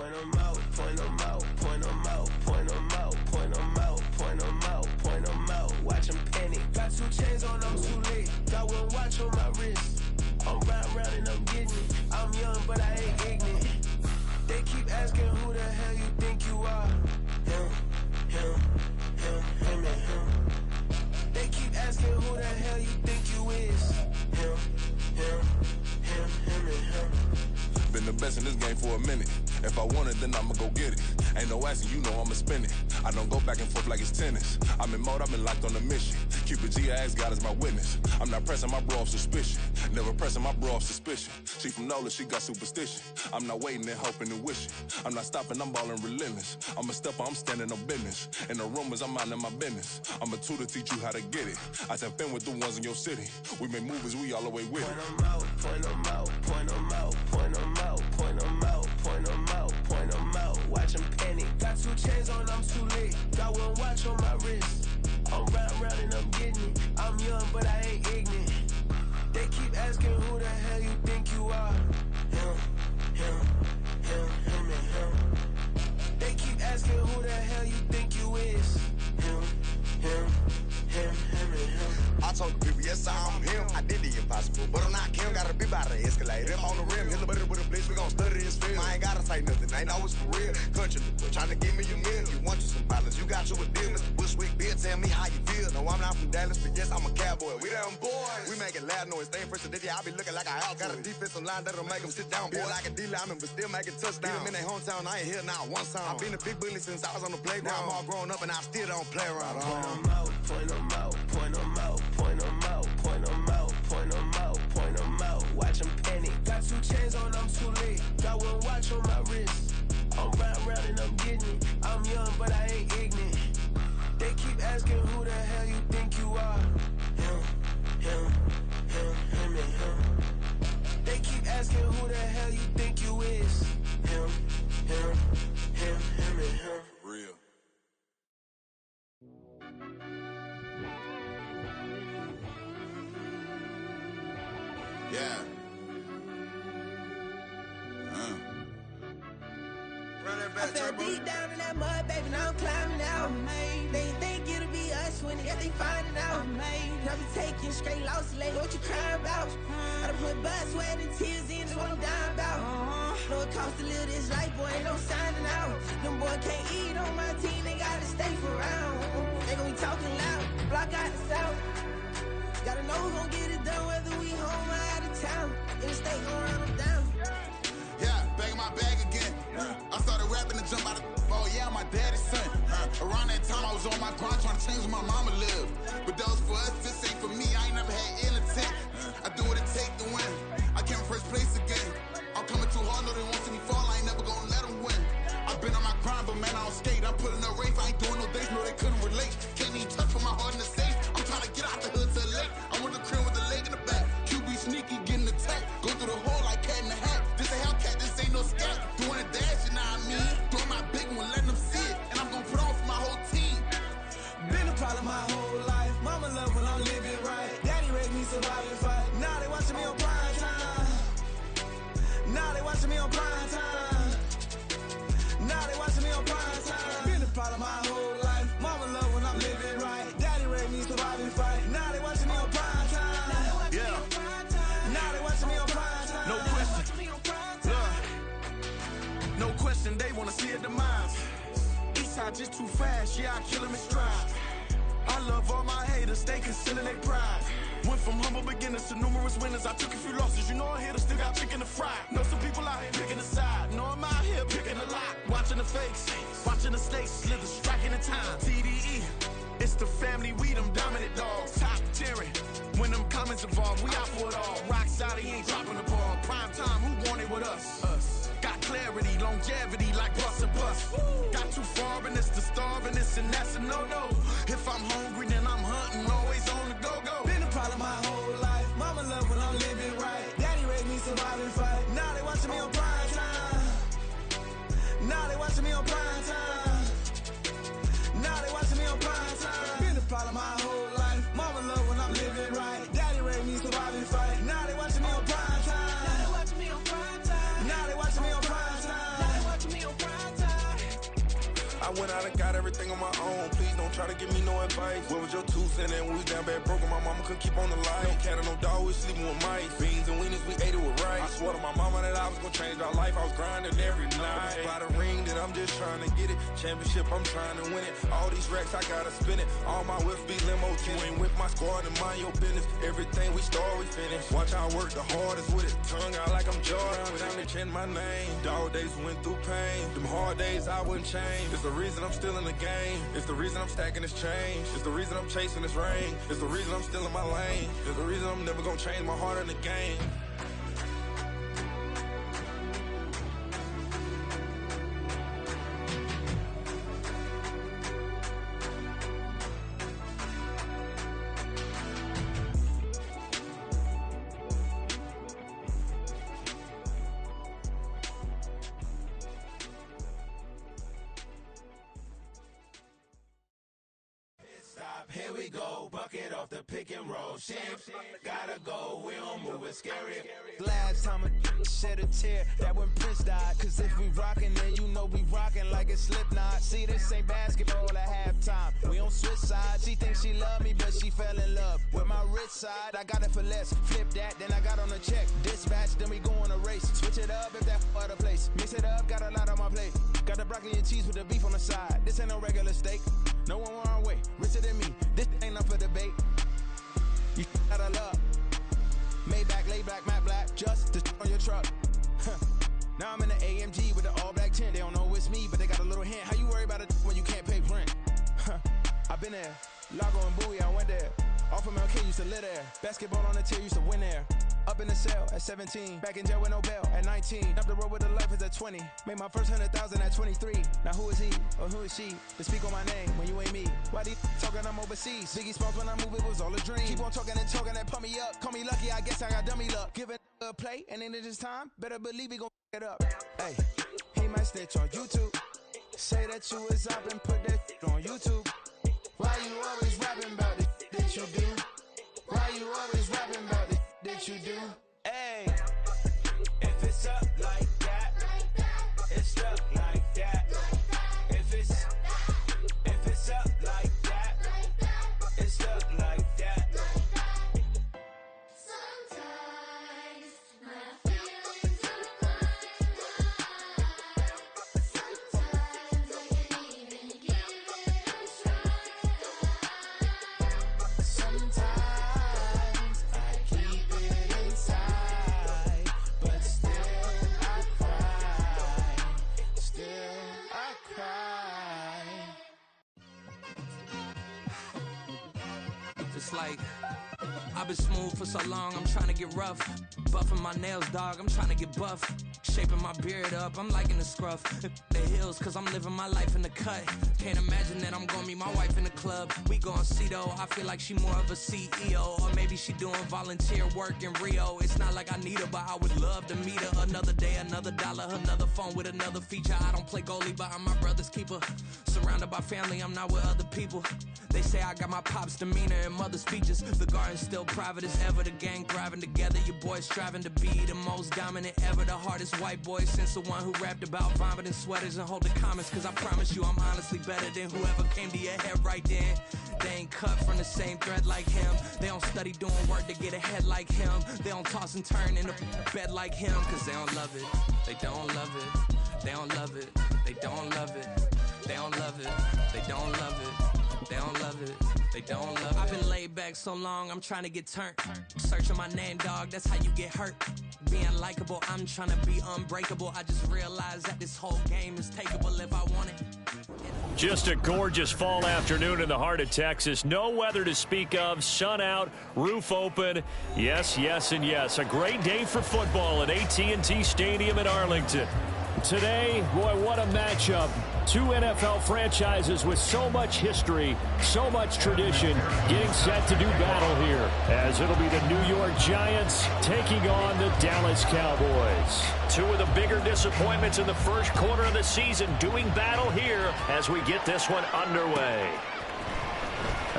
Point 'em out, point 'em out, point 'em out, point 'em out, point 'em out, point 'em out, point 'em out. Watch 'em panic. Got 2 chains on, I'm too late. Got 1 watch on my wrist. I'm round and I'm getting it. I'm young, but I ain't ignorant. They keep asking who the hell you think you are. Him, and him. They keep asking who the hell you think you is. Him, and him. Been the best in this game for a minute. If I want it, then I'ma go get it. Ain't no asking, you know I'ma spend it. I don't go back and forth like it's tennis. I'm in mode, I've been locked on a mission. Keep a G, I ask God as my witness. I'm not pressing my bro off suspicion. Never pressing my bro off suspicion. She from Nola, she got superstition. I'm not waiting and hoping and wishing. I'm not stopping, I'm ballin' relentless. I'm a stepper, I'm standing on business. In the rumors, I'm minding my business. I'm a tutor, teach you how to get it. I said, been with the ones in your city. We make movies, we all the way with it. Point 'em out, point 'em out, point 'em out, point 'em out, point 'em out, point 'em out, point 'em out. Watch 'em panic. Got 2 chains on, I'm too late. Got 1 watch on my wrist. I'm round and I'm getting it. I'm young, but I ain't ignorant. They keep asking who the hell you think you are. Him, and him. They keep asking who the hell you think you is. Him, and him. I told the people, yes, I'm him. I did the impossible, but I'm not him. Gotta be by the escalator. Him on the rim, hit a better with a blitz. We gon' study his film. I ain't gotta say nothing, ain't always for real. Country, tryna give me a meal. You want you some pilots, you got you a deal. Mr. Bushwick, Bill, tell me how you feel. No, I'm not from Dallas, but yes, I'm a cowboy. We them boys. We making loud noise. Staying first to I be looking like a house. Got a defensive line that'll make them sit down. Boy, like a D-lineman, but still making touchdowns. Beat them in their hometown, I ain't here now one time. I been a big bully since I was on the playground. Now I'm all grown up and I still don't play around. Point 'em out, point 'em out, point 'em out, point 'em out, point 'em out, point 'em out, point 'em out. Watch 'em panic. Got 2 chains on, I'm too late. Got 1 watch on my wrist. I'm round and I'm getting it. I'm young, but I ain't ignorant. They keep asking who the hell you think you are. Him, and him. They keep asking who the hell you think you is. Him, and him. Real. Yeah. I fell deep down in that mud, baby, now I'm climbing out. They think it'll be us when they find it out. I be taking straight losses, like what you crying about? I done put blood, sweat, and tears in, that's what I'm dying about. Know it costs to live this life, boy, ain't no signing out. Them boy can't eat on my team, they gotta stay for round. They gon' be talking loud, block out the south. Gotta know who gon' get it done, whether we home or out of town. In the state gon' run them down. Yeah, back in my bag again. I started rapping to jump out of. Oh yeah, I'm my daddy's son. Around that time I was on my grind trying to change where my mama lived. But that was for us, this ain't for me. I ain't never had ill intent. I do what it take to win. I came first place again. I'm coming too hard, no they won't see me fall. I ain't never gonna let them win. I've been on my grind, but man I don't skate. I'm putting up race, I ain't doing no days, no they couldn't relate. Can't even touch for my heart in the safe. I'm trying to get out the hood to the lake. I'm with the crib with the leg in the back. QB sneaky, getting attacked. Go through the hole like cat in the hat. This a Hellcat, this ain't no scat. Doing a dash, you know what I mean? Doing my big one, letting them see it. And I'm gonna put on for my whole team. Been a problem my whole life. Mama love when I'm living right. Daddy raised me survive and fight. Now they watching me on prime time. Now they watching me on prime time. Now they watching me on prime time. Been a problem my whole life. Mama love when I'm living right. Daddy raised me survive and fight. Now they watching me on prime time. Yeah. Now they watching me on prime time. No question. No question, they wanna see a demise. Eastside just too fast, yeah, I kill him in stride. I love all my haters, they concealing their pride. Went from humble beginners to numerous winners. I took a few losses, you know I'm here to still got chicken to fry. Know some people out here picking a side. Know I'm out here picking a lot. Watching the fakes, watching the stakes, slither, striking the time. TDE, it's the family, we them dominant dogs. Top tiering, when them comments involved, we out for it all. Rock side, he ain't dropping the ball. Prime time, who want it with us? Got clarity, longevity, like bust a bust. Got too far and it's the starving, this and that's a no-no. If I'm hungry, then I'm hunting, always on the go-go. Been a problem my whole life. Mama love when I'm living right. Daddy raised me survive and fight. Now they watching me on prime time. Now they watching me on prime time. Now they watching me on prime time. Been a problem my whole life. Mama love when I'm living right. Daddy raised me survive and fight. Now they watching me on prime time. Now they watching me on prime time. Now they watching me on prime time. Now they watching me on everything on my own. Please don't try to give me no advice. What was your 2 cents when we was down bad broke and my mama couldn't keep on the light? No cat or no dog, we sleeping with mice. Beans and weenies, we ate it with rice. I swore to my mama that I was gonna change our life. I was grinding every night. By the ring that I'm just trying to get it. Championship, I'm trying to win it. All these racks, I gotta spin it. All my whips be limo. You ain't with my squad and mind your business. Everything we start, we finish. Watch I work the hardest with it. Tongue out like I'm Jordan. Without me chanting my name. Dog days went through pain. Them hard days I wouldn't change. It's the reason I'm still in the game. It's the reason I'm stacking this change. It's the reason I'm chasing this ring. It's the reason I'm still in my lane. It's the reason I'm never gonna change my heart in the game. Here we go, bucket off the pick and roll. Shit, gotta go, we don't move it scary. Last time a shed a tear, that when Prince died. Cause if we rockin', then you know we rockin' like it's Slipknot. See, this ain't basketball at halftime. We on switch sides. She thinks she love me, but she fell in love with my rich side. I got it for less. Flip that, then I got on a check. Dispatch, then we go on a race. Switch it up if that other place. Mix it up, got a lot on my plate. Got the broccoli and cheese with the beef on the side. This ain't no regular steak. No one wrong way, richer than me. This ain't up for debate. You out of luck. Maybach, lay back, matte black, just to on your truck. Now I'm in the AMG with the all black tint. They don't know it's me, but they got a little hint. How you worry about it when you can't pay rent? I've been there. Lago and Bowie, I went there. Off of MLK, used to live there. Basketball on the tier, used to win there. Up in the cell at 17. Back in jail with no bail at 19. Up the road with the life is at 20. Made my first 100,000 at 23. Now who is he or who is she to speak on my name when you ain't me? Why they talking I'm overseas? Biggie Smalls when I move, it was all a dream. Keep on talking and pump me up. Call me lucky, I guess I got dummy luck. Give it a play and then it's time. Better believe we gon' it up. Hey, he might snitch on YouTube. Say that you was up and put that on YouTube. Why you always rapping about the that you do? Why you always rapping about the that you do? Hey, if it's up like that, it's up like that. If it's up like that, it's up like that. Sometimes my feelings are blind. Sometimes I can't even give it a try. Sometimes I keep it inside, but still I cry. Still I cry. Just like I've been smooth for so long, I'm trying to get rough. Buffing my nails, dog, I'm trying to get buff. Shaping my beard up, I'm liking the scruff. The hills, cause I'm living my life in the cut. Can't imagine that I'm gonna meet my wife in the club. We gon' see though, I feel like she more of a CEO. Or maybe she doing volunteer work in Rio. It's not like I need her, but I would love to meet her. Another day, another dollar, another phone with another feature. I don't play goalie, but I'm my brother's keeper. Surrounded by family, I'm not with other people. They say I got my pop's demeanor and mother's features. The garden's still private as ever, the gang thriving together. Your boys striving to be the most dominant ever. The hardest white boy since the one who rapped about vomiting sweaters and holding comments. Cause I promise you I'm honestly better than whoever came to your head right then. They ain't cut from the same thread like him. They don't study doing work to get ahead like him. They don't toss and turn in the bed like him. Cause they don't love it, they don't love it. They don't love it, they don't love it. They don't love it, they don't love it. They don't love it, they don't love it. I've been laid back so long, I'm trying to get turned. Searching my name, dog, that's how you get hurt. Being likable, I'm trying to be unbreakable. I just realized that this whole game is takeable if I want it. Just a gorgeous fall afternoon in the heart of Texas. No weather to speak of. Sun out, roof open. Yes, yes, and yes. A great day for football at AT&T Stadium in Arlington. Today, boy, what a matchup. Two NFL franchises with so much history, so much tradition, getting set to do battle here, as it'll be the New York Giants taking on the Dallas Cowboys. Two of the bigger disappointments in the first quarter of the season doing battle here as we get this one underway.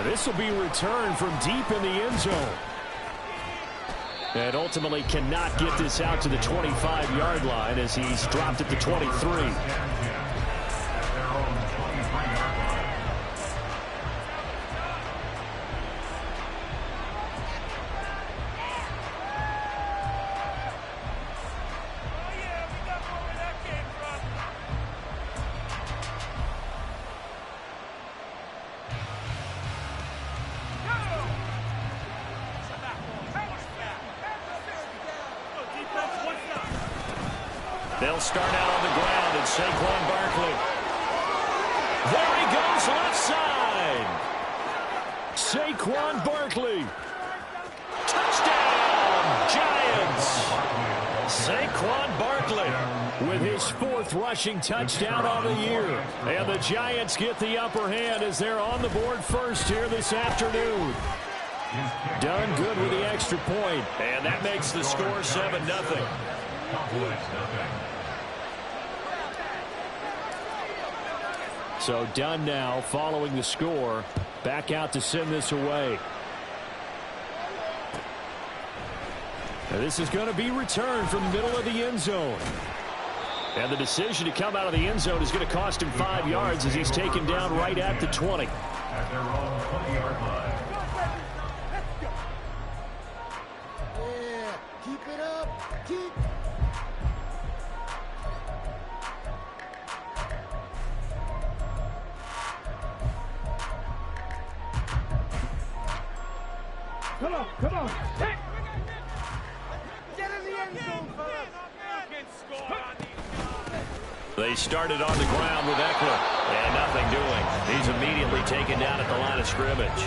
This will be returned from deep in the end zone. And ultimately cannot get this out to the 25-yard line as he's dropped at the 23. They'll start out on the ground, and Saquon Barkley. There he goes, left side. Saquon Barkley. Touchdown, Giants. Saquon Barkley with his 4th rushing touchdown on the year. And the Giants get the upper hand as they're on the board first here this afternoon. Done good with the extra point, and that makes the score 7-0. So Dunn now following the score, back out to send this away. Now this is going to be returned from the middle of the end zone. And the decision to come out of the end zone is going to cost him 5 yards as he's taken down right at the 20. At their own 20-yard line. Yeah, keep it up. Keep. Come on, come on. Hey. Get in the end zone, fellas. They started on the ground with Eckler, and nothing doing. He's immediately taken down at the line of scrimmage.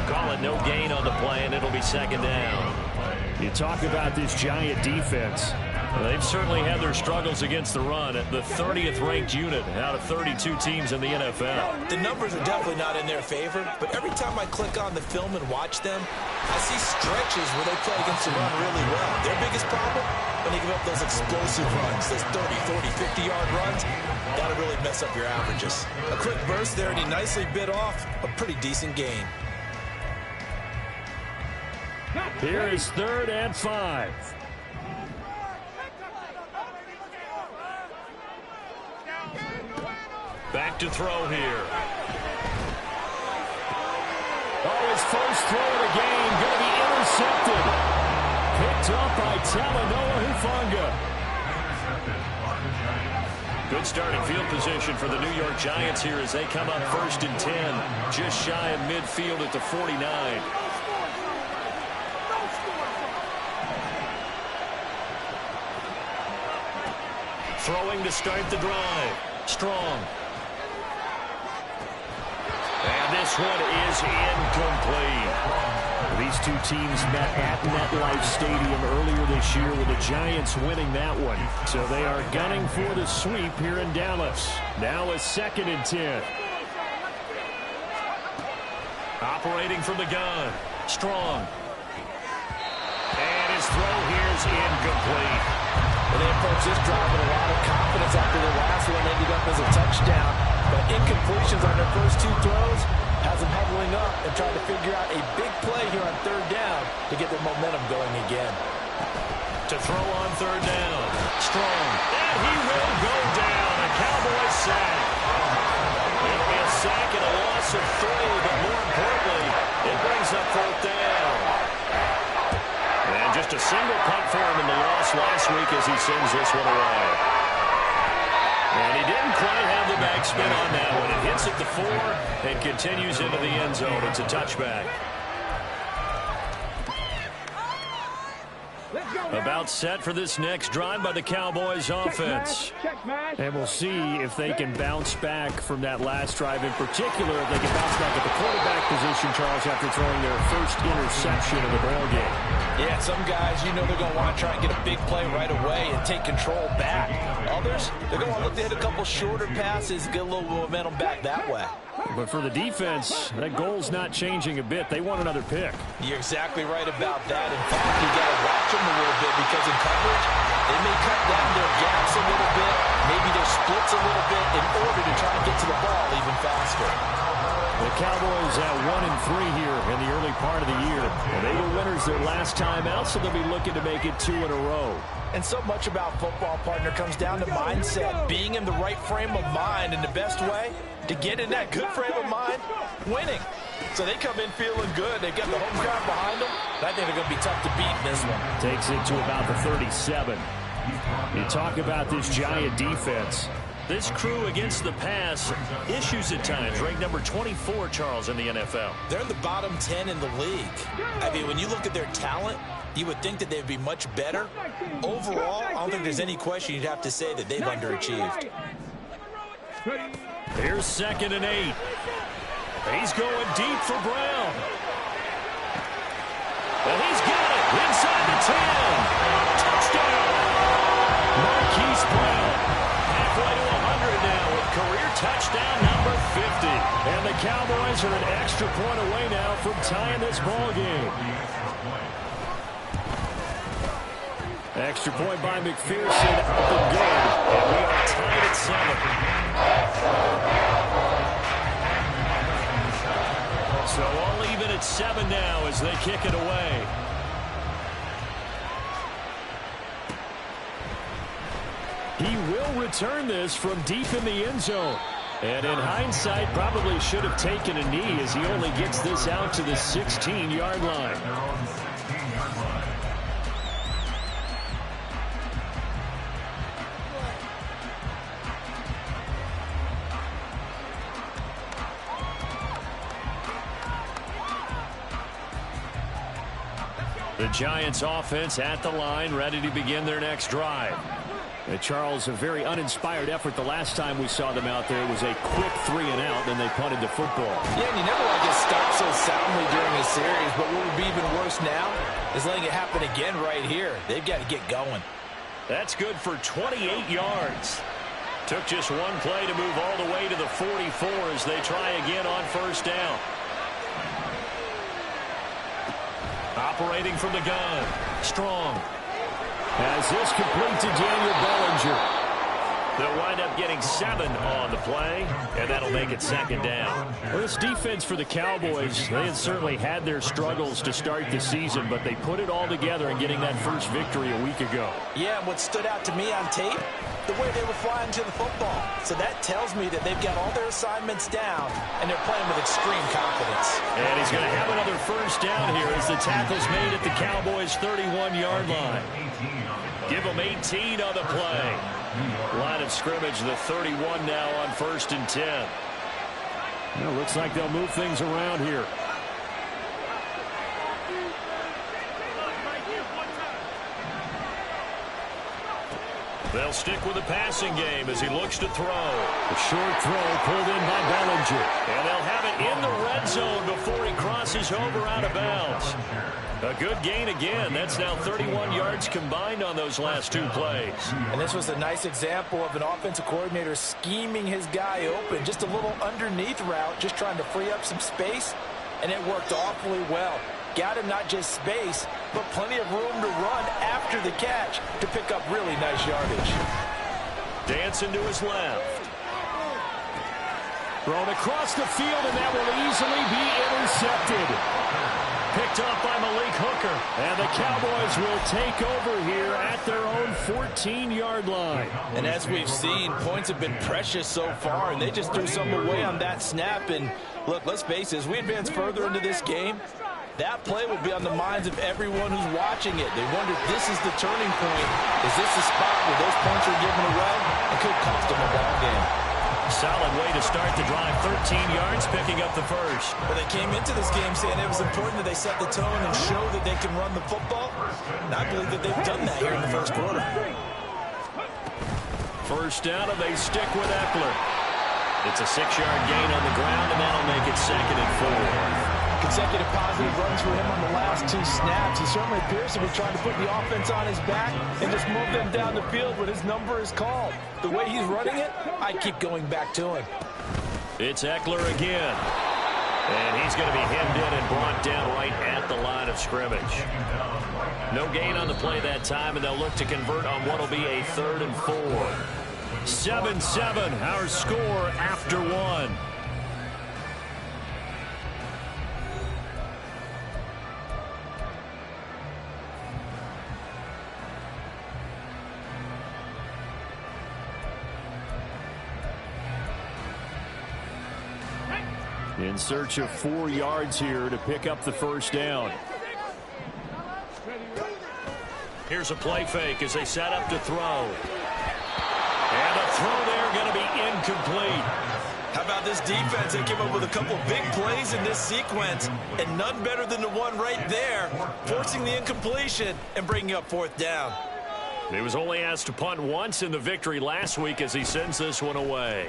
Call it no gain on the play, and it'll be 2nd down. You talk about this Giant defense. Well, they've certainly had their struggles against the run at the 30th ranked unit out of 32 teams in the NFL. The numbers are definitely not in their favor, but every time I click on the film and watch them, I see stretches where they play against the run really well. Their biggest problem, when they give up those explosive runs, those 30, 40, 50-yard runs, that'll really mess up your averages. A quick burst there, and he nicely bit off a pretty decent gain. Here is 3rd and 5. Back to throw here. Oh, his first throw of the game going to be intercepted. Picked up by Talanoa Hufanga. Good starting field position for the New York Giants here as they come up 1st and 10, just shy of midfield at the 49. Throwing to start the drive. Strong. And this one is incomplete. These two teams met at MetLife Stadium earlier this year with the Giants winning that one. So they are gunning for the sweep here in Dallas. Now a 2nd and 10. Operating from the gun. Strong. And his throw here is incomplete. And they approach this drive with a lot of confidence after the last one ended up as a touchdown. But incompletions on their first 2 throws has them huddling up and trying to figure out a big play here on 3rd down to get their momentum going again. To throw on 3rd down. Strong. And he will go down. A Cowboys sack. It'll be a sack and a loss of 3, but more importantly, it brings up 4th down. And just a single punt for him in the loss last week as he sends this one away. And he didn't quite have the backspin on that one. It hits at the 4 and continues into the end zone. It's a touchback. About set for this next drive by the Cowboys offense. And we'll see if they can bounce back from that last drive. In particular, if they can bounce back at the quarterback position, Charles, after throwing their first interception of the ballgame. Yeah, some guys, you know they're going to want to try and get a big play right away and take control back. Others, they're going to want to look to hit a couple shorter passes, get a little momentum back that way. But for the defense, that goal's not changing a bit. They want another pick. You're exactly right about that. In fact, you got to watch them a little bit because in coverage, they may cut down their gaps a little bit, maybe their splits a little bit in order to try and get to the ball even faster. The Cowboys at 1-3 here in the early part of the year. And they were winners their last time out, so they'll be looking to make it 2 in a row. And so much about football, partner, comes down to mindset, being in the right frame of mind, and the best way to get in that good frame of mind, winning. So they come in feeling good. They got the home crowd behind them. And I think they're going to be tough to beat in this one. Takes it to about the 37. You talk about this Giant defense. This crew against the pass, issues at times. Ranked number 24, Charles, in the NFL. They're in the bottom 10 in the league. I mean, when you look at their talent, you would think that they'd be much better. Overall, I don't think there's any question you'd have to say that they've underachieved. Here's 2nd and 8. He's going deep for Brown. And he's got it inside the 10. Touchdown. Marquise Brown. Halfway to 100 now with career touchdown number 50. And the Cowboys are an extra point away now from tying this ball game. Extra point by McPherson, up and good. And we are tied at 7. So all even at 7 now as they kick it away. He will return this from deep in the end zone. And in hindsight, probably should have taken a knee as he only gets this out to the 16-yard line. The Giants offense at the line, ready to begin their next drive. And Charles, a very uninspired effort the last time we saw them out there. It was a quick 3 and out, then they punted the football. Yeah, and you never want to get stopped so soundly during a series, but what would be even worse now is letting it happen again right here. They've got to get going. That's good for 28 yards. Took just one play to move all the way to the 44 as they try again on 1st down. Operating from the gun. Strong. As this complete to Daniel Bellinger. They'll wind up getting 7 on the play, and that'll make it 2nd down. Well, this defense for the Cowboys, they had certainly had their struggles to start the season, but they put it all together in getting that first victory a week ago. Yeah, and what stood out to me on tape, the way they were flying to the football. So that tells me that they've got all their assignments down, and they're playing with extreme confidence. And he's going to have another 1st down here as the tackle's made at the Cowboys' 31-yard line. Give them 18 on the play. Line of scrimmage, the 31 now on 1st and 10. Well, looks like they'll move things around here. They'll stick with the passing game as he looks to throw. A short throw pulled in by Bellinger. And they'll have it in the red zone before he crosses over out of bounds. A good gain again. That's now 31 yards combined on those last 2 plays. And this was a nice example of an offensive coordinator scheming his guy open. Just a little underneath route, just trying to free up some space. And it worked awfully well. Got him not just space, but plenty of room to run after the catch to pick up really nice yardage. Dancing to his left. Thrown across the field, and that will easily be intercepted. Picked off by Malik Hooker. And the Cowboys will take over here at their own 14-yard line. And as we've seen, points have been precious so far, and they just threw some away on that snap. And look, let's face it, as we advance further into this game, that play will be on the minds of everyone who's watching it. They wonder if this is the turning point. Is this the spot where those points are given away? It could cost them a ball game. Solid way to start the drive. 13 yards, picking up the 1st. But they came into this game saying it was important that they set the tone and show that they can run the football. And I believe that they've done that here in the 1st quarter. 1st down, and they stick with Eckler. It's a 6-yard gain on the ground, and that'll make it 2nd and 4. Consecutive positive runs for him on the last 2 snaps. He certainly appears to be trying to put the offense on his back and just move them down the field when his number is called. The way he's running it, I keep going back to him. It's Eckler again. And he's going to be hemmed in and brought down right at the line of scrimmage. No gain on the play that time, and they'll look to convert on what will be a 3rd and 4. 7-7, our score after 1. In search of 4 yards here to pick up the 1st down. Here's a play fake as they set up to throw. And a throw there going to be incomplete. How about this defense? They came up with a couple big plays in this sequence, and none better than the one right there, forcing the incompletion and bringing up 4th down. He was only asked to punt once in the victory last week as he sends this one away.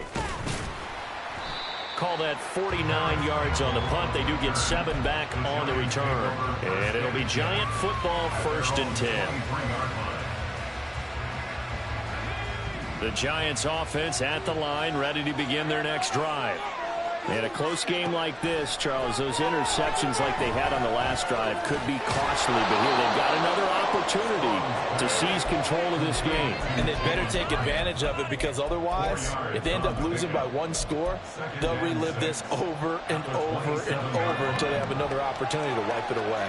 Call that 49 yards on the punt. They do get 7 back on the return. And it'll be Giant football, 1st and 10. The Giants offense at the line, ready to begin their next drive. And a close game like this, Charles, those interceptions like they had on the last drive could be costly, but here they've got another opportunity to seize control of this game. And they better take advantage of it, because otherwise, if they end up losing by 1 score, they'll relive this over and over and over until they have another opportunity to wipe it away.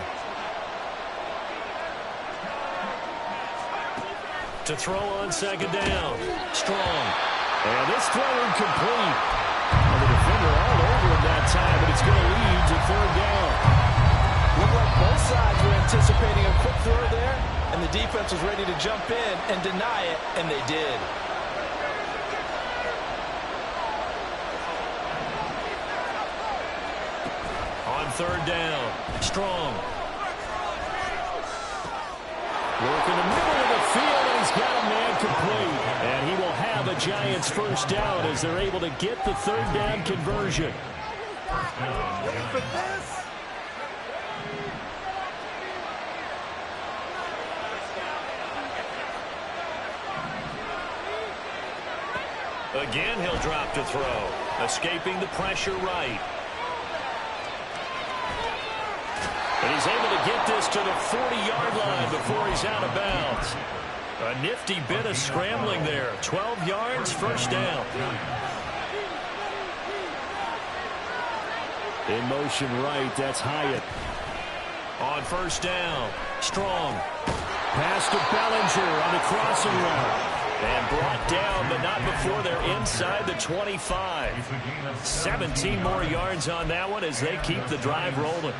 To throw on 2nd down. Strong. And this throw incomplete. And the defender all over him that time, but it's going to lead to 3rd down. Looked like both sides were anticipating a quick throw there, and the defense was ready to jump in and deny it, and they did. On 3rd down. Strong. Work in the middle of the field, and he's got a man complete. And he will have a Giants 1st down as they're able to get the 3rd down conversion. Again, he'll drop to throw. Escaping the pressure right. And he's able to get this to the 40-yard line before he's out of bounds. A nifty bit of scrambling there. 12 yards, 1st down. In motion right, that's Hyatt. On 1st down, Strong. Pass to Bellinger on the crossing route. And brought down, but not before they're inside the 25. 17 more yards on that one as they keep the drive rolling.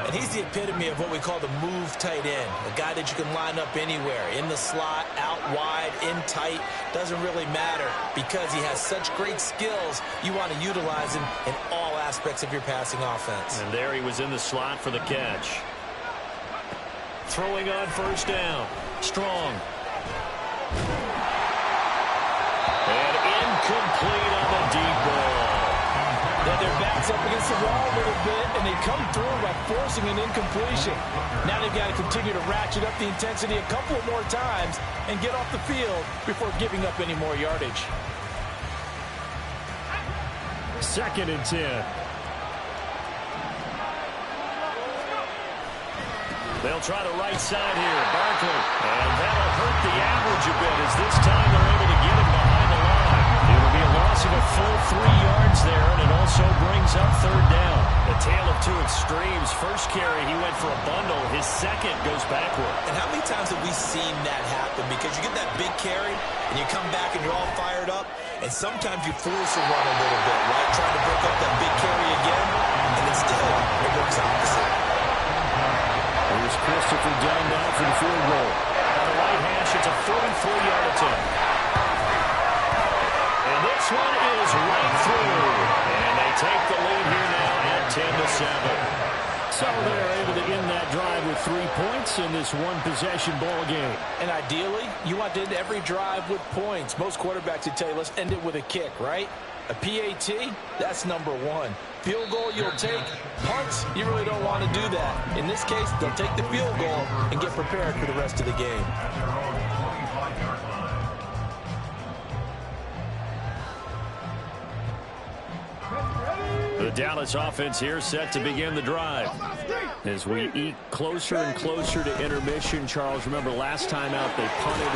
And he's the epitome of what we call the move tight end. A guy that you can line up anywhere. In the slot, out wide, in tight. Doesn't really matter because he has such great skills. You want to utilize him in all aspects of your passing offense. And there he was in the slot for the catch. Throwing on 1st down. Strong. And incomplete on the deep ball. Now their back's up against the wall a little bit, and they come through by forcing an incompletion. Now they've got to continue to ratchet up the intensity a couple more times and get off the field before giving up any more yardage. 2nd and 10. They'll try the right side here. Barkley. And that'll hurt the average a bit as this time they're able to get him behind the line. It'll be a loss of a full 3 yards there, and it also brings up 3rd down. A tale of 2 extremes. First carry, he went for a bundle. His second goes backward. And how many times have we seen that happen? Because you get that big carry, and you come back and you're all fired up, and sometimes you force a run a little bit, right? Trying to break up that big carry again, and instead it works opposite. Here's Christopher down now for the field goal. On the right hash, it's a 44-yard attempt. And this one is right through. And they take the lead here now at 10-7. So they're able to end that drive with 3 points in this one-possession ball game. And ideally, you want to end every drive with points. Most quarterbacks would tell you, let's end it with a kick, right? A PAT, that's number 1. Field goal you'll take. Punts, you really don't want to do that. In this case, they'll take the field goal and get prepared for the rest of the game. The Dallas offense here set to begin the drive. As we eat closer and closer to intermission, Charles, remember last time out they punted.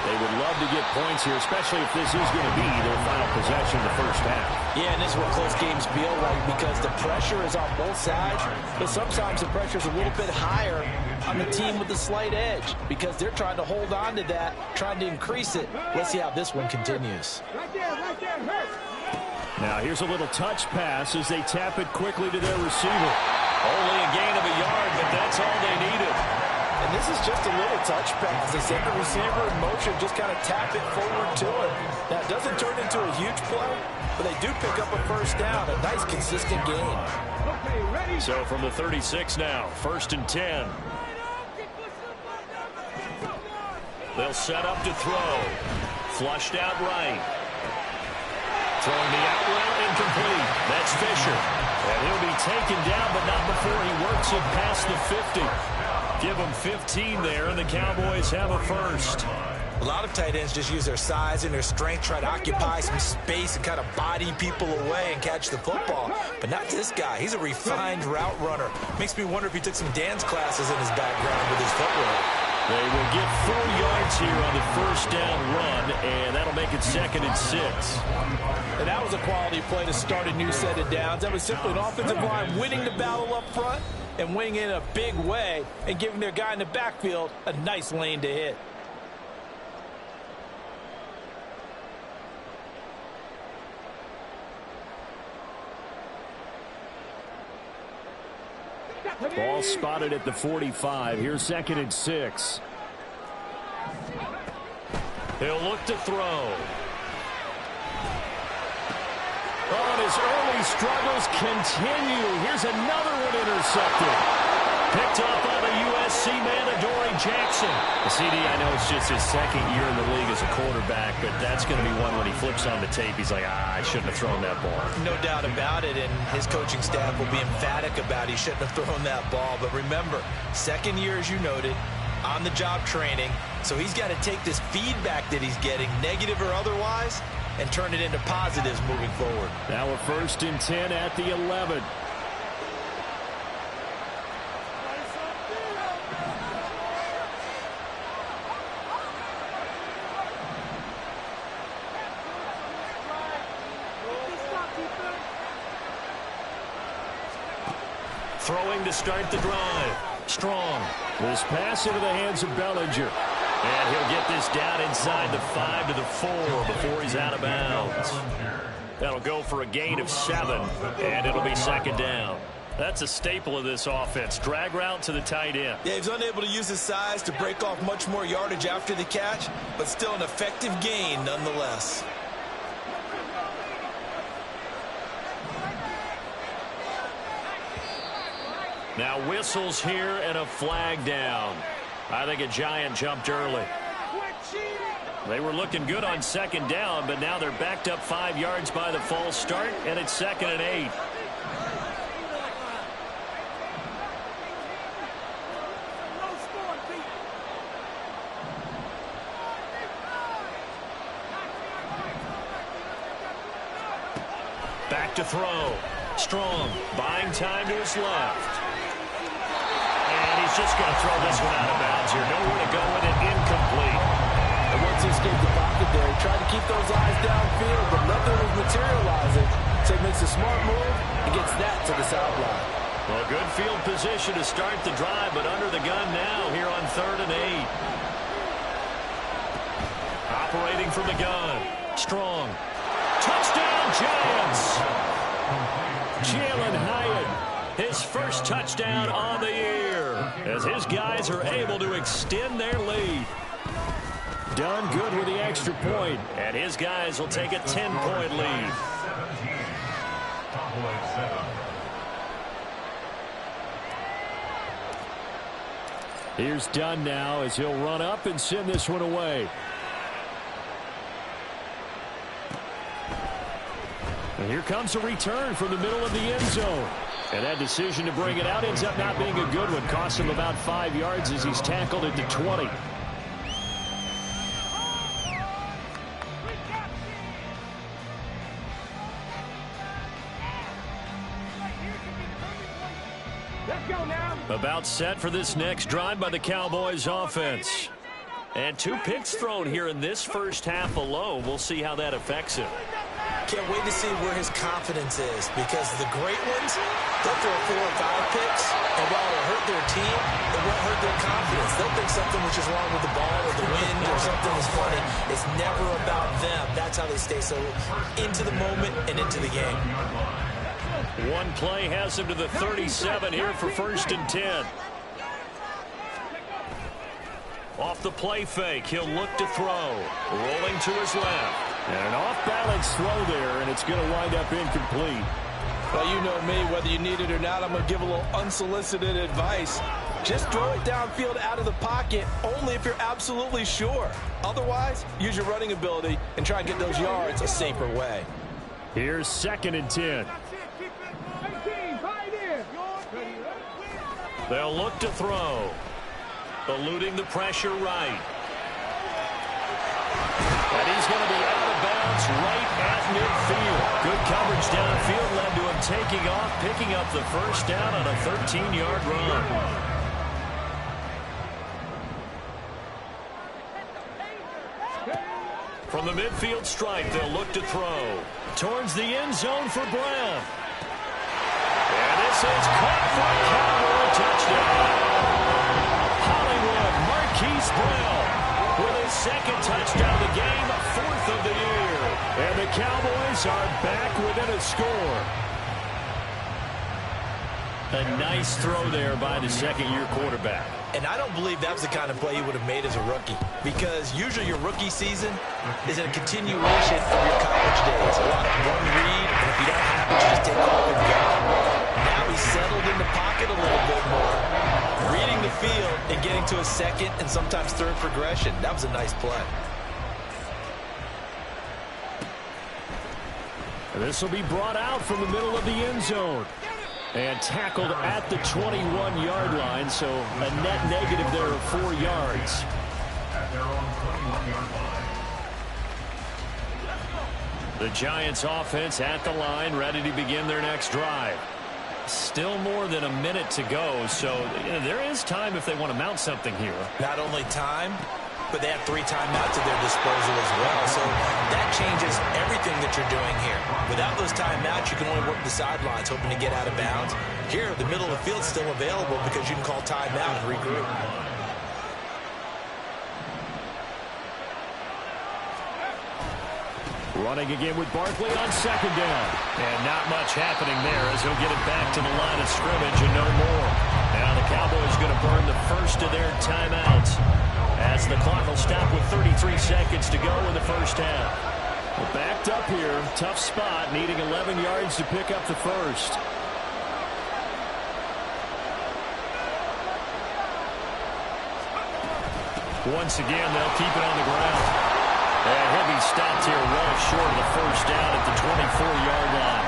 They would love to get points here, especially if this is going to be their final possession of the first half. Yeah, and this is what close games feel like because the pressure is on both sides, but sometimes the pressure is a little bit higher on the team with the slight edge because they're trying to hold on to that, trying to increase it. Let's see how this one continues. Right there, hurt. Now here's a little touch pass as they tap it quickly to their receiver. Only a gain of a yard, but that's all they needed. And this is just a little touch pass. They send the receiver in motion, just kind of tap it forward to him. Now, it doesn't turn into a huge play, but they do pick up a first down, a nice, consistent gain. So from the 36 now, 1st and 10. They'll set up to throw. Flushed out right. Throwing the out route incomplete. That's Fisher. And he'll be taken down, but not before he works it past the 50. Give him 15 there, and the Cowboys have a first. A lot of tight ends just use their size and their strength, try to occupy some space and kind of body people away and catch the football. But not this guy. He's a refined route runner. Makes me wonder if he took some dance classes in his background with his footwork. They will get 4 yards here on the first down run, and that'll make it 2nd and 6. And that was a quality play to start a new set of downs. That was simply an offensive line winning the battle up front and winning in a big way and giving their guy in the backfield a nice lane to hit. Ball spotted at the 45. Here's 2nd and 6. He'll look to throw. Oh, and his early struggles continue. Here's another one intercepted. Picked up by the USC man, Adoree Jackson. The CD, I know it's just his 2nd year in the league as a quarterback, but that's going to be one when he flips on the tape. He's like, I shouldn't have thrown that ball. No doubt about it, and his coaching staff will be emphatic about he shouldn't have thrown that ball. But remember, 2nd year, as you noted, on-the-job training, so he's got to take this feedback that he's getting, negative or otherwise, and turn it into positives moving forward. Now a 1st and 10 at the 11. Throwing to start the drive. Strong. This pass into the hands of Bellinger. And he'll get this down inside the 5 to the 4 before he's out of bounds. That'll go for a gain of 7, and it'll be 2nd down. That's a staple of this offense. Drag route to the tight end. Yeah, he's unable to use his size to break off much more yardage after the catch, but still an effective gain nonetheless. Now whistles here and a flag down. I think a giant jumped early. They were looking good on 2nd down, but now they're backed up 5 yards by the false start, and it's 2nd and 8. Back to throw. Strong, buying time to his left. And he's just going to throw this one out of bounds here. Nowhere to go with it, incomplete. And once he escaped the pocket there, he tried to keep those eyes downfield, but nothing was materializing. So he makes a smart move and gets that to the sideline. Well, good field position to start the drive, but under the gun now here on 3rd and 8. Operating from the gun. Strong. Touchdown, Giants! Jalen Hyatt, his first touchdown on the year, as his guys are able to extend their lead. Done good with the extra point, and his guys will take a 10-point lead. Here's Dunn now as he'll run up and send this one away. And here comes a return from the middle of the end zone. And that decision to bring it out ends up not being a good one. Costs him about 5 yards as he's tackled at the 20. About set for this next drive by the Cowboys offense. And 2 picks thrown here in this first half alone. We'll see how that affects him. Can't wait to see where his confidence is, because the great ones, they'll throw 4 or 5 picks, and while it'll hurt their team, it won't hurt their confidence. They'll think something which is wrong with the ball or the wind or something is funny. It's never about them. That's how they stay so into the moment and into the game. One play has him to the 37 here for 1st and 10. Off the play fake, he'll look to throw. Rolling to his left. And an off-balance throw there, and it's going to wind up incomplete. Well, you know me, whether you need it or not, I'm going to give a little unsolicited advice. Just throw it downfield out of the pocket, only if you're absolutely sure. Otherwise, use your running ability and try and get those yards a safer way. Here's 2nd and 10. They'll look to throw. Eluding the pressure right. And he's going to be out of bounds right at midfield. Good coverage downfield led to him taking off, picking up the first down on a 13-yard run. From the midfield stripe, they'll look to throw. Towards the end zone for Brown. And this is caught for a Cowboy touchdown. Hollywood Marquise Brown with his 2nd touchdown of the game, 4th of the year. And the Cowboys are back within a score. A nice throw there by the 2nd-year quarterback. And I don't believe that was the kind of play he would have made as a rookie, because usually your rookie season is a continuation of your college days. A lot of one read, and if you don't have it, you just take off and go. Now he's settled in the pocket a little bit more, reading the field and getting to a 2nd and sometimes 3rd progression. That was a nice play. This will be brought out from the middle of the end zone. And tackled at the 21-yard line, so a net negative there of 4 yards. At their own 21-yard line. The Giants offense at the line, ready to begin their next drive. Still more than a minute to go, so there is time if they want to mount something here. Not only time, but they have 3 timeouts at their disposal as well. So that changes everything that you're doing here. Without those timeouts, you can only work the sidelines, hoping to get out of bounds. Here, the middle of the field is still available because you can call timeout and regroup. Running again with Barkley on 2nd down. And not much happening there as he'll get it back to the line of scrimmage and no more. Now the Cowboys going to burn the first of their timeouts, as the clock will stop with 33 seconds to go in the first half. Well, backed up here, tough spot, needing 11 yards to pick up the first. Once again, they'll keep it on the ground. And he'll be stopped here well short of the first down at the 24-yard line.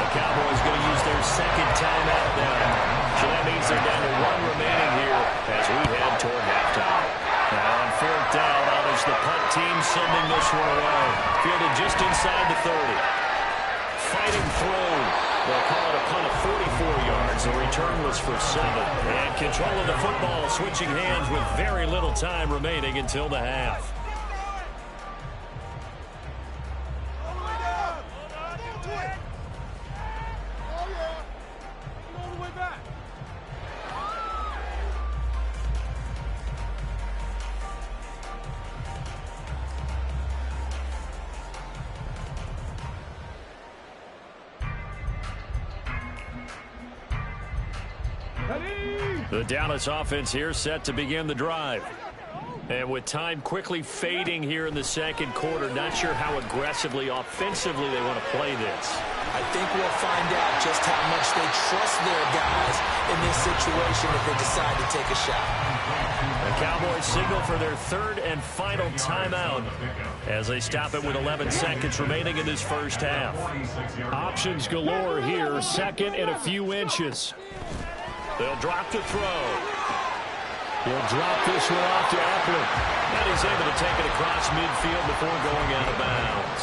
The Cowboys going to use their 2nd timeout now. So that means they're down to 1 remaining here as we head toward halftime. Now on 4th down, out is the punt team sending this one away. Fielded just inside the 30. Fighting through. They'll call it a punt of 44 yards. The return was for 7. And control of the football switching hands with very little time remaining until the half. The Dallas offense here set to begin the drive. And with time quickly fading here in the 2nd quarter, not sure how aggressively, offensively they want to play this. I think we'll find out just how much they trust their guys in this situation if they decide to take a shot. The Cowboys signal for their 3rd and final timeout as they stop it with 11 seconds remaining in this first half. Options galore here, 2nd and a few inches. They'll drop to throw. He'll drop this one off to Appler. And he's able to take it across midfield before going out of bounds.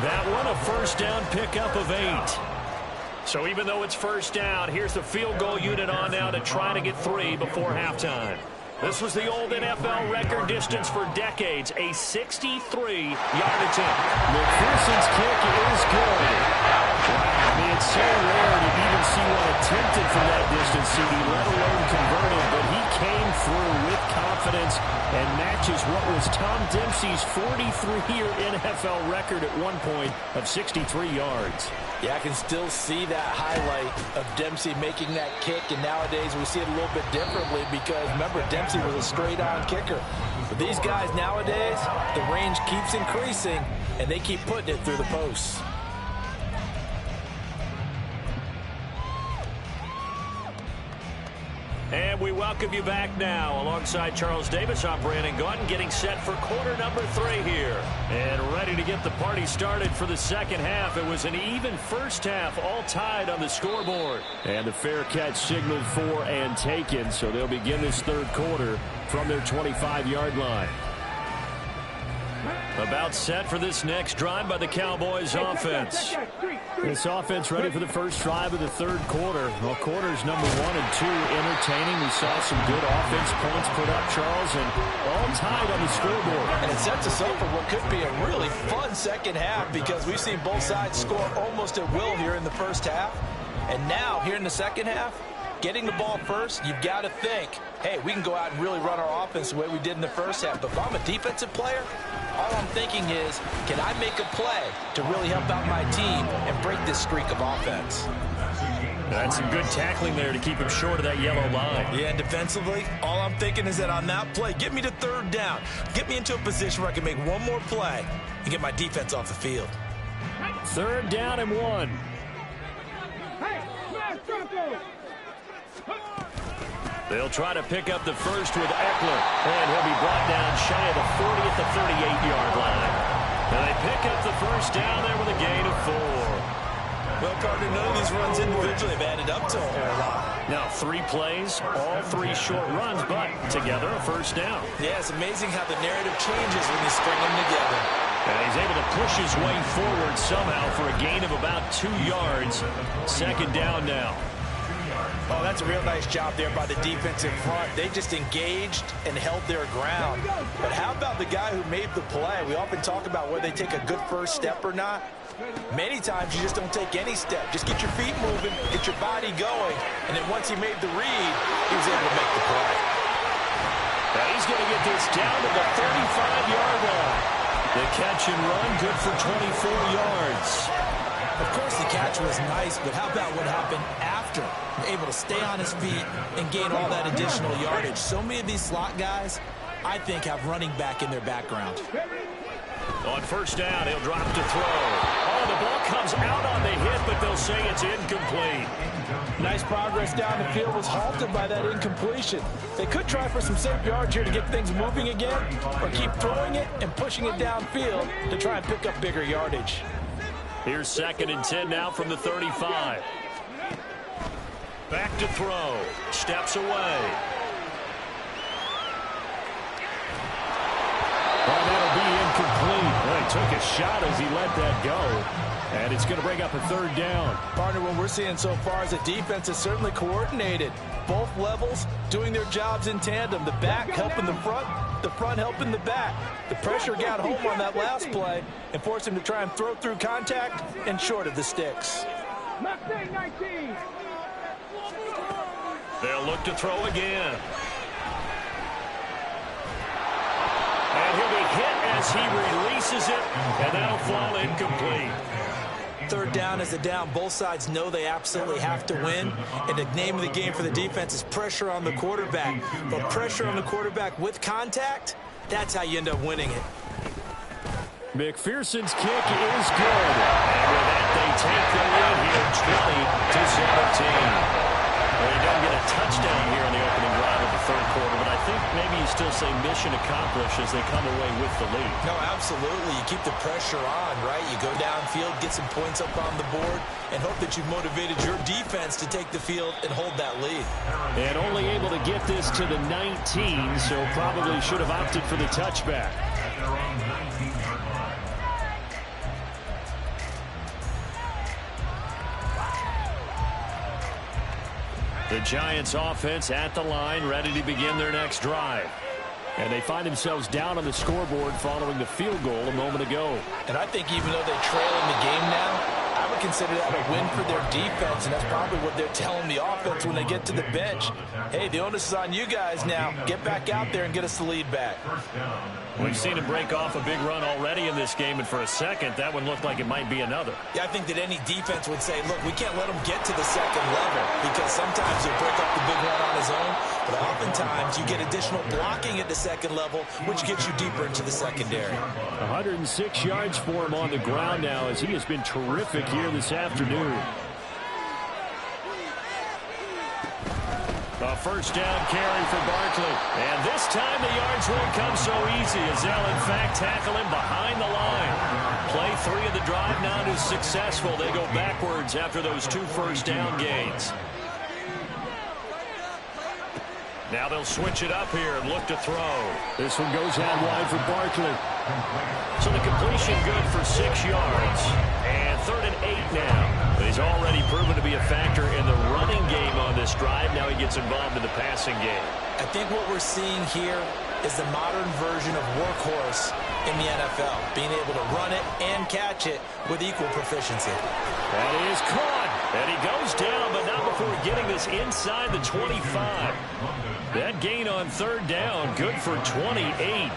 That one, a first down pickup of 8. So even though it's first down, here's the field goal unit on now to try to get 3 before halftime. This was the old NFL record distance for decades, a 63-yard attempt. McPherson's kick is good. I mean, it's so rare to even see one attempted from that distance, CD, let alone converted, but he came through with confidence and matches what was Tom Dempsey's 43-year NFL record at one point of 63 yards. Yeah, I can still see that highlight of Dempsey making that kick, and nowadays we see it a little bit differently because, remember, Dempsey was a straight-on kicker. But these guys nowadays, the range keeps increasing, and they keep putting it through the posts. And we welcome you back now. Alongside Charles Davis, I'm Brandon Gaudin, getting set for quarter number 3 here. And ready to get the party started for the second half. It was an even first half, all tied on the scoreboard. And the fair catch signaled for and taken, so they'll begin this third quarter from their 25-yard line. About set for this next drive by the Cowboys offense. This offense ready for the first drive of the third quarter. Well, quarters number 1 and 2 entertaining. We saw some good offense points put up, Charles, and all tied on the scoreboard. And it sets us up for what could be a really fun second half because we've seen both sides score almost at will here in the first half. And now, here in the second half, getting the ball first, you've got to think, hey, we can go out and really run our offense the way we did in the first half. But if I'm a defensive player, all I'm thinking is, can I make a play to really help out my team and break this streak of offense? That's some good tackling there to keep him short of that yellow line. Yeah, and defensively, all I'm thinking is that on that play, get me to third down. Get me into a position where I can make one more play and get my defense off the field. Third down and 1. They'll try to pick up the first with Eckler, and he'll be brought down shy of the 40 at the 38-yard line. And they pick up the first down there with a gain of 4. Well, Carter, none of these runs individually have added up to a whole lot. Now 3 plays, all 3 short runs, but together a first down. Yeah, it's amazing how the narrative changes when you string them together. And he's able to push his way forward somehow for a gain of about 2 yards. Second down now. Oh, that's a real nice job there by the defense in front. They just engaged and held their ground. But how about the guy who made the play? We often talk about whether they take a good first step or not. Many times you just don't take any step. Just get your feet moving, get your body going, and then once he made the read, he was able to make the play. Now he's going to get this down to the 35-yard line. The catch and run, good for 24 yards. Of course, the catch was nice, but how about what happened after? Able to stay on his feet and gain all that additional yardage. So many of these slot guys, I think, have running back in their background. On first down, he'll drop to throw. Oh, the ball comes out on the hit, but they'll say it's incomplete. Nice progress down the field was halted by that incompletion. They could try for some safe yards here to get things moving again, or keep throwing it and pushing it downfield to try and pick up bigger yardage. Here's 2nd and 10 now from the 35. Back to throw. Steps away. Well, that'll be incomplete. Well, he took a shot as he let that go. And it's going to bring up a third down. Partner, what we're seeing so far is the defense is certainly coordinated. Both levels doing their jobs in tandem. The back helping the front helping the back. The pressure got home on that last play and forced him to try and throw through contact and short of the sticks. They'll look to throw again. And he'll be hit as he releases it, and that'll fall incomplete. Third down is a down. Both sides know they absolutely have to win. And the name of the game for the defense is pressure on the quarterback. But pressure on the quarterback with contact, that's how you end up winning it. McPherson's kick is good. And with that, they take the lead here 20-17. Well, he doesn't get a touchdown here in the opening drive of the third quarter, but I think maybe you still say mission accomplished as they come away with the lead. No, absolutely. You keep the pressure on, right? You go downfield, get some points up on the board, and hope that you've motivated your defense to take the field and hold that lead. And only able to get this to the 19, so probably should have opted for the touchback. The Giants offense at the line, ready to begin their next drive. And they find themselves down on the scoreboard following the field goal a moment ago. And I think even though they trail in the game now, I would would consider that a win for their defense, and that's probably what they're telling the offense when they get to the bench. Hey, the onus is on you guys now. Get back out there and get us the lead back. We've seen him break off a big run already in this game, and for a second, that one looked like it might be another. Yeah, I think that any defense would say, look, we can't let him get to the second level, because sometimes he'll break up the big run on his own, but oftentimes you get additional blocking at the second level, which gets you deeper into the secondary. 106 yards for him on the ground now, as he has been terrific here this afternoon. A first down carry for Barkley. And this time the yards won't come so easy, as they'll in fact tackle him behind the line. Play 3 of the drive not as successful. They go backwards after those 2 first down gains. Now they'll switch it up here and look to throw. This one goes out wide for Barkley. So the completion good for 6 yards. And 3rd and 8 now. But he's already proven to be a factor in the running game on this drive. Now he gets involved in the passing game. I think what we're seeing here is the modern version of workhorse in the NFL. Being able to run it and catch it with equal proficiency. That is caught. And he goes down, but not before getting this inside the 25. That gain on 3rd down, good for 28.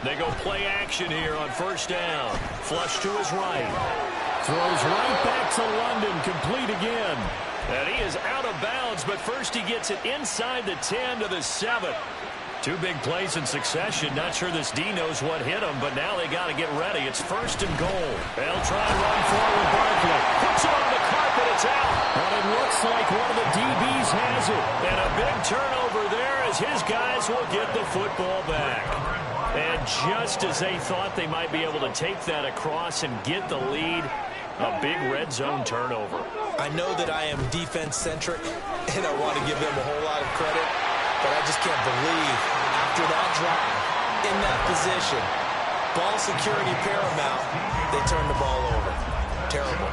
They go play action here on 1st down. Flush to his right. Throws right back to London, complete again. And he is out of bounds, but first he gets it inside the 10 to the 7. 2 big plays in succession. Not sure this D knows what hit him, but now they got to get ready. It's 1st and goal. They'll try and run forward. Barkley puts it on the carpet. It's out. And it looks like one of the DBs has it. And a big turnover there as his guys will get the football back. And just as they thought they might be able to take that across and get the lead, a big red zone turnover. I know that I am defense-centric, and I want to give them a whole lot of credit, but I just can't believe after that drop, in that position, ball security paramount, they turn the ball over. Terrible.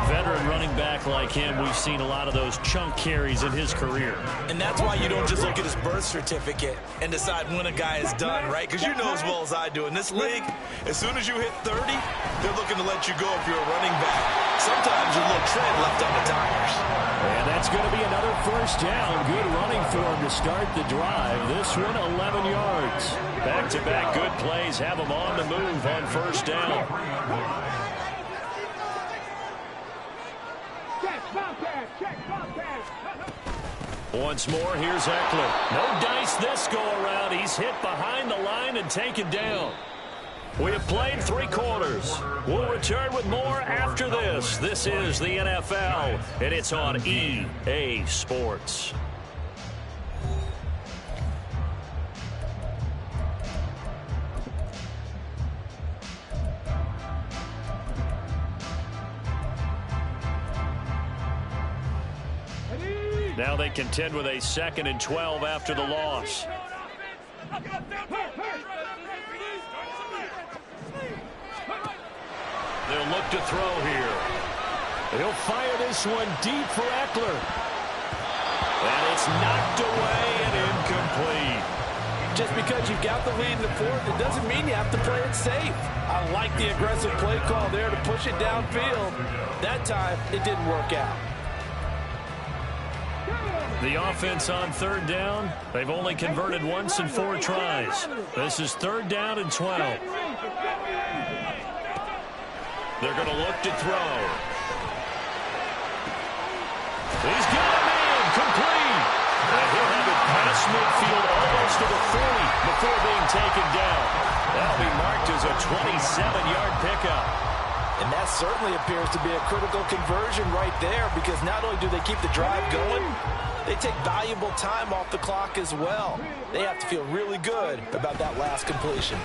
Veteran running back like him, we've seen a lot of those chunk carries in his career. And that's why you don't just look at his birth certificate and decide when a guy is done, right? Because you know as well as I do, in this league, as soon as you hit 30, they're looking to let you go if you're a running back. Sometimes a little tread left on the tires. And that's going to be another 1st down. Good running for him to start the drive. This one, 11 yards. Back-to-back good plays have him on the move on 1st down. Once more, here's Eckler. No dice this go-around. He's hit behind the line and taken down. We have played 3 quarters. We'll return with more after this. This is the NFL, and it's on EA Sports. Now they contend with a 2nd and 12 after the loss. They'll look to throw here. He'll fire this one deep for Eckler. And it's knocked away and incomplete. Just because you've got the lead in the 4th, it doesn't mean you have to play it safe. I like the aggressive play call there to push it downfield. That time, it didn't work out. The offense on 3rd down, they've only converted once in 4 tries. This is 3rd down and 12. They're going to look to throw. He's got a man, complete. And he'll have it past midfield almost to the 40 before being taken down. That'll be marked as a 27-yard pickup. And that certainly appears to be a critical conversion right there, because not only do they keep the drive going, they take valuable time off the clock as well. They have to feel really good about that last completion.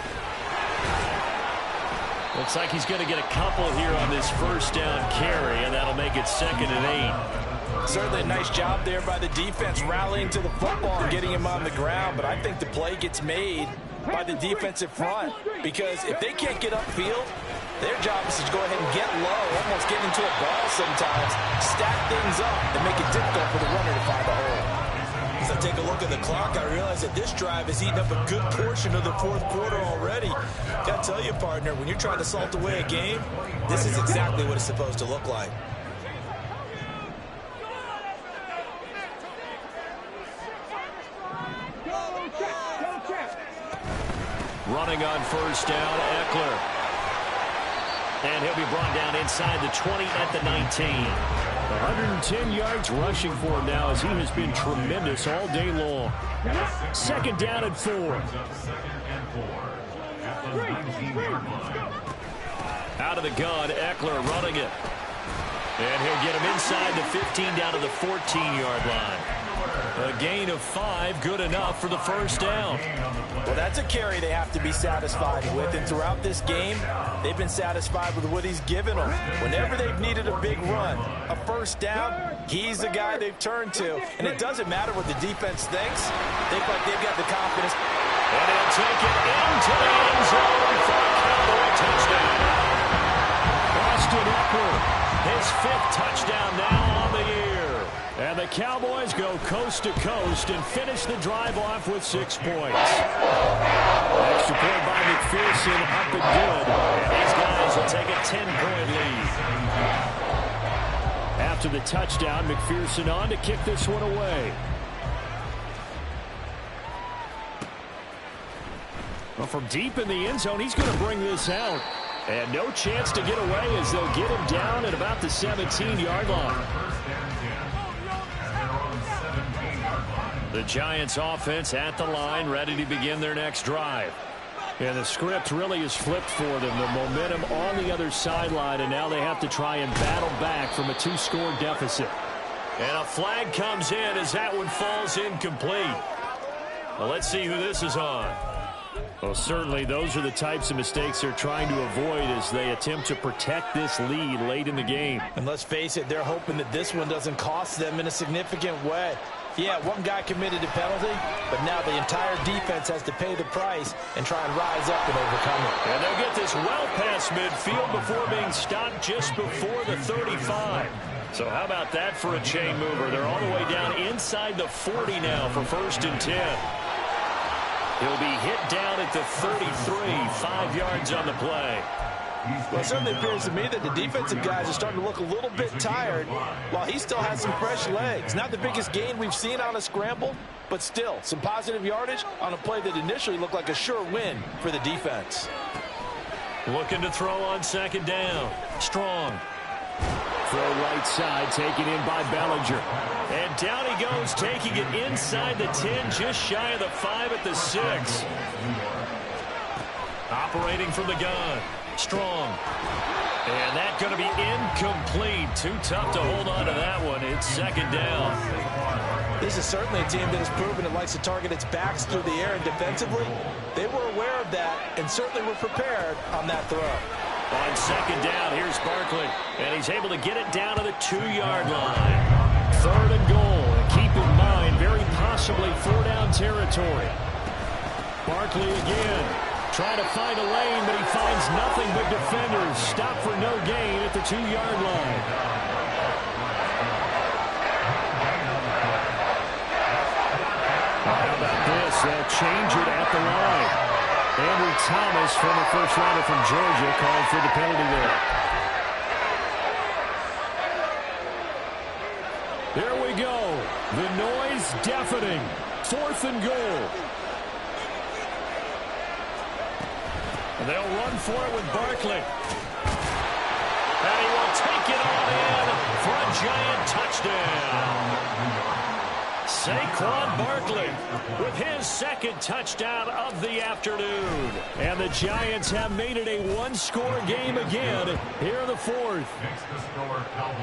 Looks like he's going to get a couple here on this 1st down carry, and that'll make it 2nd and 8. Certainly a nice job there by the defense rallying to the football and getting him on the ground, but I think the play gets made by the defensive front, because if they can't get upfield, Their job is to go ahead and get low, almost get into a ball sometimes, stack things up, and make it difficult for the runner to find a hole. As I take a look at the clock, I realize that this drive has eaten up a good portion of the fourth quarter already. Got to tell you, partner, when you're trying to salt away a game, this is exactly what it's supposed to look like. Running on first down, Eckler. And he'll be brought down inside the 20 at the 19. 110 yards rushing for him now as he has been tremendous all day long. Second down and 4. Out of the gun, Eckler running it. And he'll get him inside the 15 down to the 14-yard line. A gain of 5, good enough for the first down. Well, that's a carry they have to be satisfied with, and throughout this game, they've been satisfied with what he's given them. Whenever they've needed a big run, a first down, he's the guy they've turned to. And it doesn't matter what the defense thinks. They feel like they've got the confidence. And he'll take it into the end zone for a Cowboy touchdown. Austin Eckler, his 5th touchdown now on the year. And the Cowboys go coast to coast and finish the drive off with 6 points. Extra point by McPherson, up and good. And these guys will take a 10-point lead. After the touchdown, McPherson on to kick this one away. Well, from deep in the end zone, he's going to bring this out. And no chance to get away as they'll get him down at about the 17-yard line. The Giants offense at the line, ready to begin their next drive. And the script really is flipped for them. The momentum on the other sideline, and now they have to try and battle back from a 2-score deficit. And a flag comes in as that one falls incomplete. Well, let's see who this is on. Well, certainly those are the types of mistakes they're trying to avoid as they attempt to protect this lead late in the game. And let's face it, they're hoping that this one doesn't cost them in a significant way. Yeah, one guy committed a penalty, but now the entire defense has to pay the price and try and rise up and overcome it. And they'll get this well past midfield before being stopped just before the 35. So how about that for a chain mover? They're all the way down inside the 40 now for 1st and 10. He'll be hit down at the 33, 5 yards on the play. Well, it certainly appears to me that the defensive guys are starting to look a little bit tired while he still has some fresh legs. Not the biggest gain we've seen on a scramble, but still some positive yardage on a play that initially looked like a sure win for the defense. Looking to throw on 2nd down. Strong. Throw right side, taken in by Bellinger. And down he goes, taking it inside the 10, just shy of the 5 at the 6. Operating from the gun. Strong. And that's going to be incomplete. Too tough to hold on to that one. It's 2nd down. This is certainly a team that has proven it likes to target its backs through the air, and defensively, they were aware of that and certainly were prepared on that throw. On 2nd down, here's Barkley. And he's able to get it down to the 2-yard line. 3rd and goal. And keep in mind, very possibly 4-down territory. Barkley again. Trying to find a lane, but he finds nothing but defenders. Stop for no gain at the 2-yard line. How about this? They'll change it at the line. Andrew Thomas, former first-rounder from Georgia, called for the penalty there. There we go. The noise deafening. 4th and goal. And they'll run for it with Barkley. And he will take it on in for a Giant touchdown. Saquon Barkley with his 2nd touchdown of the afternoon. And the Giants have made it a 1-score game again here in the 4th.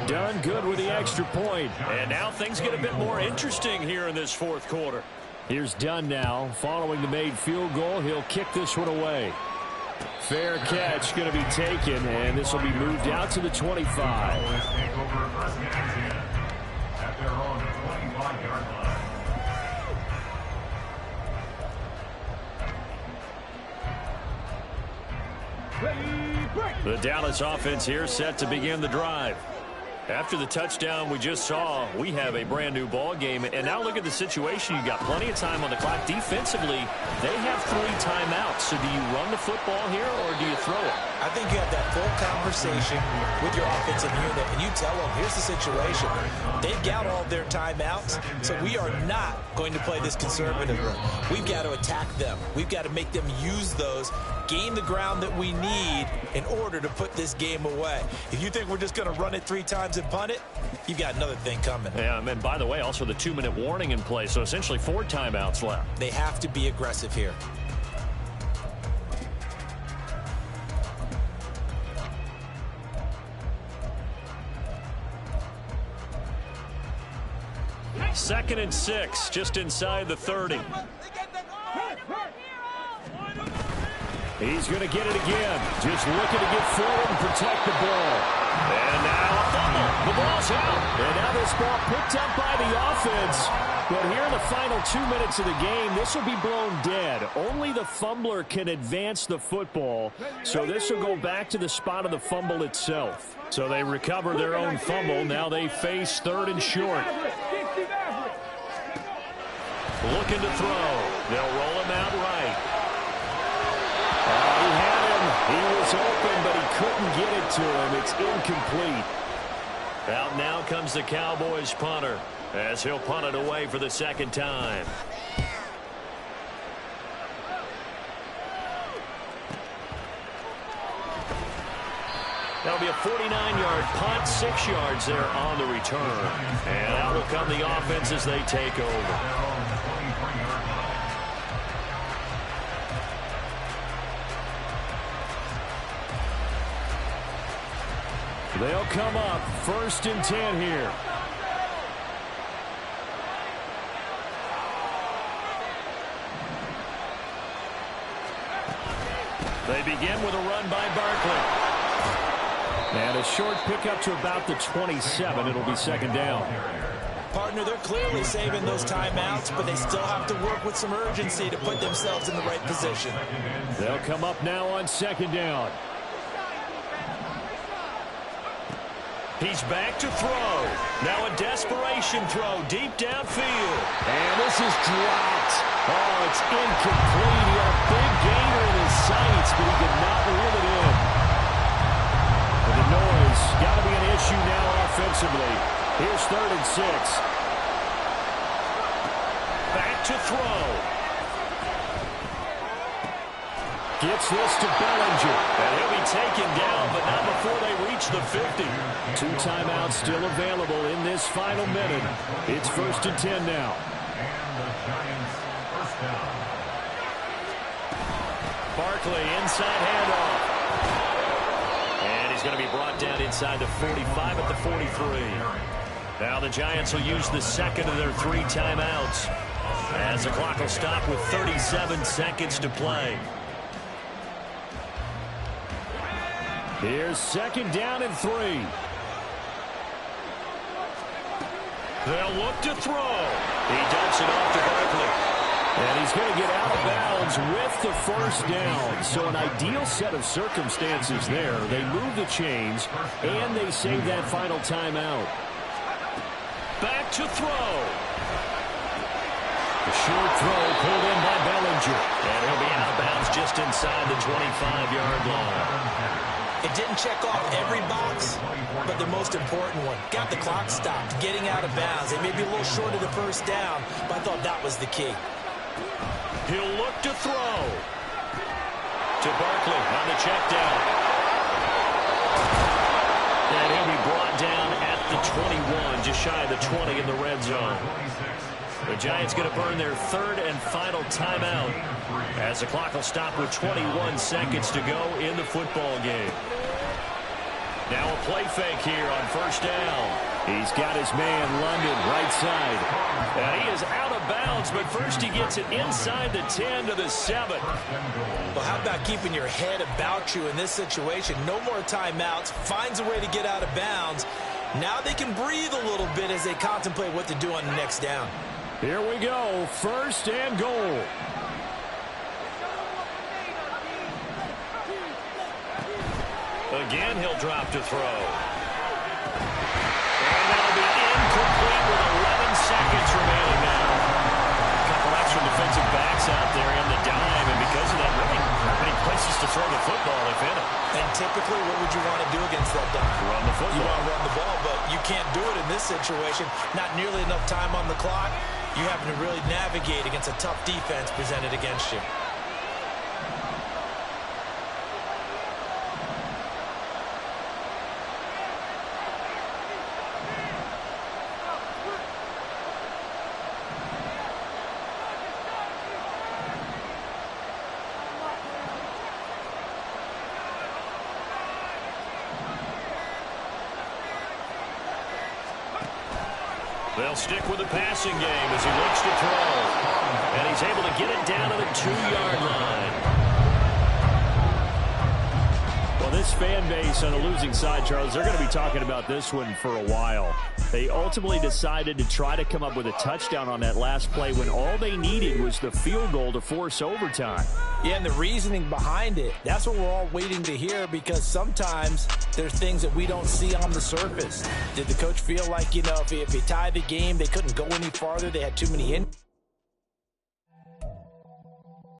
Done good with the extra point. And now things get a bit more interesting here in this 4th quarter. Here's Dunn now. Following the made field goal, he'll kick this one away. Fair catch going to be taken, and this will be moved out to the 25. Play The Dallas offense here set to begin the drive. After the touchdown we just saw, we have a brand new ball game. And now look at the situation. You got plenty of time on the clock. Defensively, they have 3 timeouts. So do you run the football here or do you throw it? I think you have that full conversation with your offensive unit, and you tell them, here's the situation. They've got all their timeouts, so we are not going to play this conservatively. We've got to attack them. We've got to make them use those, gain the ground that we need in order to put this game away. If you think we're just going to run it 3 times and punt it, you've got another thing coming. Yeah, and by the way, also the 2-minute warning in play, so essentially 4 timeouts left. They have to be aggressive here. Second and 6, just inside the 30. He's going to get it again. Just looking to get forward and protect the ball. And now a fumble. The ball's out. And now this ball picked up by the offense. But here in the final 2 minutes of the game, this will be blown dead. Only the fumbler can advance the football. So this will go back to the spot of the fumble itself. So they recover their own fumble. Now they face 3rd and short. Looking to throw. They'll roll him out right. He had him. He was open, but he couldn't get it to him. It's incomplete. Out now comes the Cowboys punter as he'll punt it away for the 2nd time. That'll be a 49-yard punt, 6 yards there on the return. And out will come the offense as they take over. They'll come up 1st and 10 here. They begin with a run by Barkley. And a short pickup to about the 27. It'll be 2nd down. Partner, they're clearly saving those timeouts, but they still have to work with some urgency to put themselves in the right position. They'll come up now on 2nd down. He's back to throw. Now a desperation throw deep downfield. And this is dropped. Oh, it's incomplete. He had a big gainer in his sights, but he could not reel it in. And the noise got to be an issue now offensively. Here's 3rd and 6. Back to throw. Gets this to Bellinger. And he'll be taken down, but not before they reach the 50. 2 timeouts still available in this final minute. It's 1st and 10 now. Barkley inside handoff. And he's going to be brought down inside the 45 at the 43. Now the Giants will use the 2nd of their 3 timeouts as the clock will stop with 37 seconds to play. Here's 2nd down and 3. They'll look to throw. He dumps it off to Barkley. And he's going to get out of bounds with the 1st down. So an ideal set of circumstances there. They move the chains, and they save that final timeout. Back to throw. The short throw pulled in by Bellinger. And he'll be out of bounds just inside the 25-yard line. It didn't check off every box, but the most important one. Got the clock stopped, getting out of bounds. They may be a little short of the 1st down, but I thought that was the key. He'll look to throw. To Barkley on the check down. And he'll be brought down at the 21, just shy of the 20 in the red zone. The Giants going to burn their 3rd and final timeout as the clock will stop with 21 seconds to go in the football game. Now a play fake here on 1st down. He's got his man London right side. And he is out of bounds, but first he gets it inside the 10 to the 7. Well, how about keeping your head about you in this situation? No more timeouts. Finds a way to get out of bounds. Now they can breathe a little bit as they contemplate what to do on the next down. Here we go, 1st and goal. Again, he'll drop to throw. And that'll be incomplete with 11 seconds remaining now. A couple extra defensive backs out there in the dime, and because of that, really not many places to throw the football, if any. And typically, what would you want to do against that dime? Run the football. You want to run the ball, but you can't do it in this situation. Not nearly enough time on the clock. You have to really navigate against a tough defense presented against you. They'll stick with the passing game as he looks to throw. And he's able to get it down to the 2-yard line. Well, this fan base on the losing side, Charles, they're going to be talking about this one for a while. They ultimately decided to try to come up with a touchdown on that last play when all they needed was the field goal to force overtime. Yeah, and the reasoning behind it, that's what we're all waiting to hear, because sometimes there's things that we don't see on the surface. Did the coach feel like, if he tied the game, they couldn't go any farther, they had too many injuries?